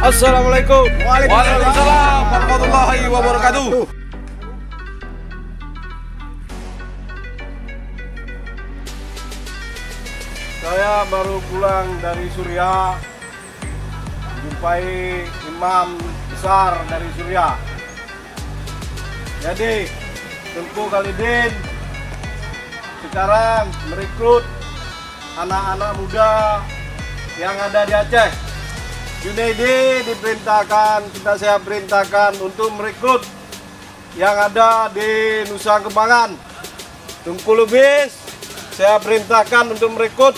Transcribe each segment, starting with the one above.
Assalamualaikum. Waalaikumsalam warahmatullahi wabarakatuh. Saya baru pulang dari Suriah, jumpai imam besar dari Suriah. Jadi, Tengku Khalidin sekarang merekrut anak-anak muda yang ada di Aceh. Junaidi saya perintahkan untuk merekrut yang ada di Nusa Kembangan. Tengku Lubis saya perintahkan untuk merekrut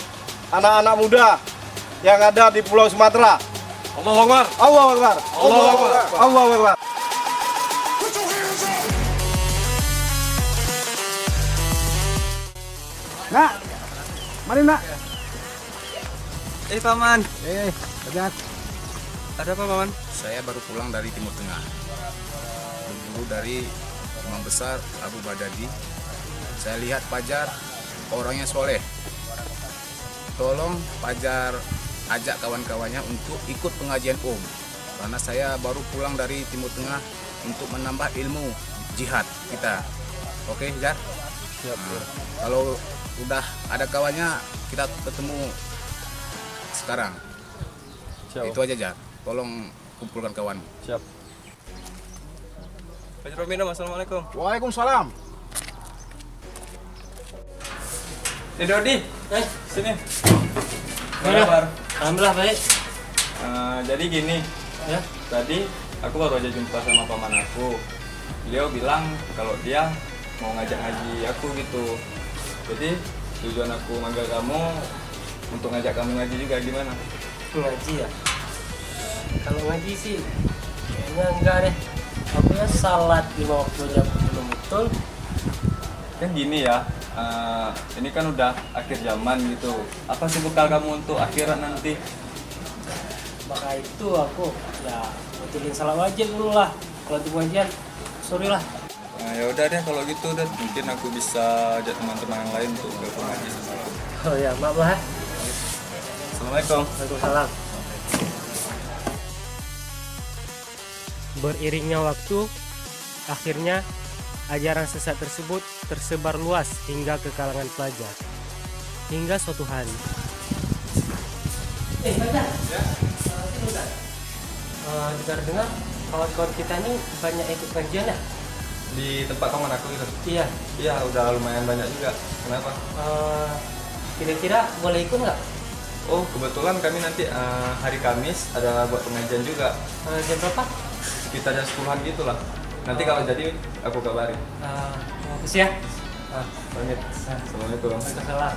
anak-anak muda yang ada di Pulau Sumatera. Allahu Akbar. Allahu Akbar. Allahu Akbar. Allahu Akbar. Nak, mari nak. Paman. Lihat. Ada apa, Paman? Saya baru pulang dari Timur Tengah, berburu dari imam besar Abu Badadi. Saya lihat Fajar orangnya soleh. Tolong Fajar ajak kawan-kawannya untuk ikut pengajian karena saya baru pulang dari Timur Tengah untuk menambah ilmu jihad kita. Oke, Jar? Siap. Kalau udah ada kawannya, kita ketemu sekarang. Siap. Itu aja, Jar. Tolong kumpulkan kawan. Siap. Pak Romino, assalamualaikum. Waalaikumsalam. Dodi, sini. Mana? Kabar? Alhamdulillah baik. Jadi gini, Ya. tadi aku baru aja jumpa sama paman aku. Beliau bilang kalau dia mau ngajak ngaji aku gitu. Jadi tujuan aku manggil kamu untuk ngajak kamu ngaji juga, gimana? Ngaji ya. Kalau ngaji sih kayaknya enggak deh. Aku ya salat 5 waktunya belum betul. Kan gini ya, ini kan udah akhir zaman gitu. Apa sih bekal kamu untuk akhirat nanti? Maka itu aku ya betulin salat wajib dulu lah. Kalau di pengajian, sorry lah. Nah, ya udah deh kalau gitu deh, mungkin aku bisa ajak teman-teman yang lain untuk gabung ngaji sama aku. Oh ya, maaf lah. Assalamualaikum. Waalaikumsalam. Beriringnya waktu, akhirnya ajaran sesat tersebut tersebar luas hingga ke kalangan pelajar. Hingga suatu hari. Bajar. Ya. Dengar-dengar kawan-kawan kita ini banyak ikut kajian ya? Di tempat paman aku gitu. Iya. Iya, udah lumayan banyak juga. Kenapa? Kira-kira boleh ikut nggak? Oh, kebetulan kami nanti hari Kamis ada buat pengajian juga. Jam berapa? Sekitar jam 10-an gitu lah. Nanti kalau jadi aku kabari. Bagus ya. Pamit. Assalamualaikum. Waalaikumsalam.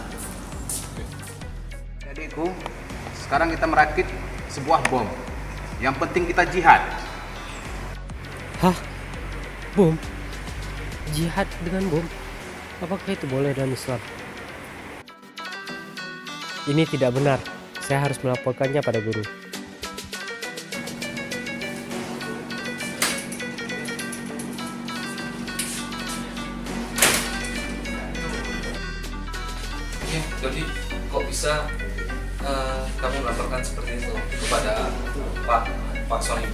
Adikku, sekarang kita merakit sebuah bom. Yang penting kita jihad. Hah? Bom? Jihad dengan bom? Apakah itu boleh dalam Islam? Ini tidak benar. Saya harus melaporkannya pada guru. Jadi kok bisa kamu melaporkan seperti itu kepada Pak Sonim?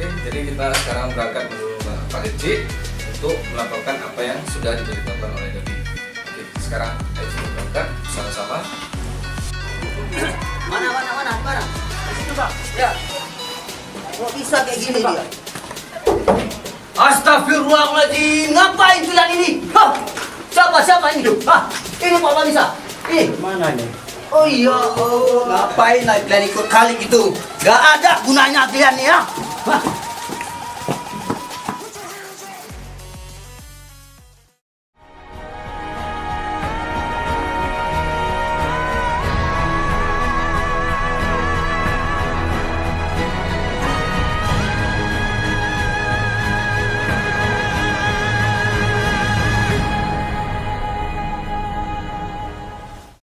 Oke, jadi kita sekarang berangkat menuju Pak Dirji untuk melaporkan apa yang sudah diberitahukan oleh Dodi. Oke, sekarang ayo kita berangkat sama-sama. Mana? Itu Bang. Ya. Kok bisa kayak gini dia? Astagfirullahaladzim, ngapain tulan ini? Hah? Siapa ini? Hah? Ini Pak Balisa. Ini. Mana nih? Oh iya, ngapain kalian ikut kali gitu? Gak ada gunanya kalian nih ya? Hah?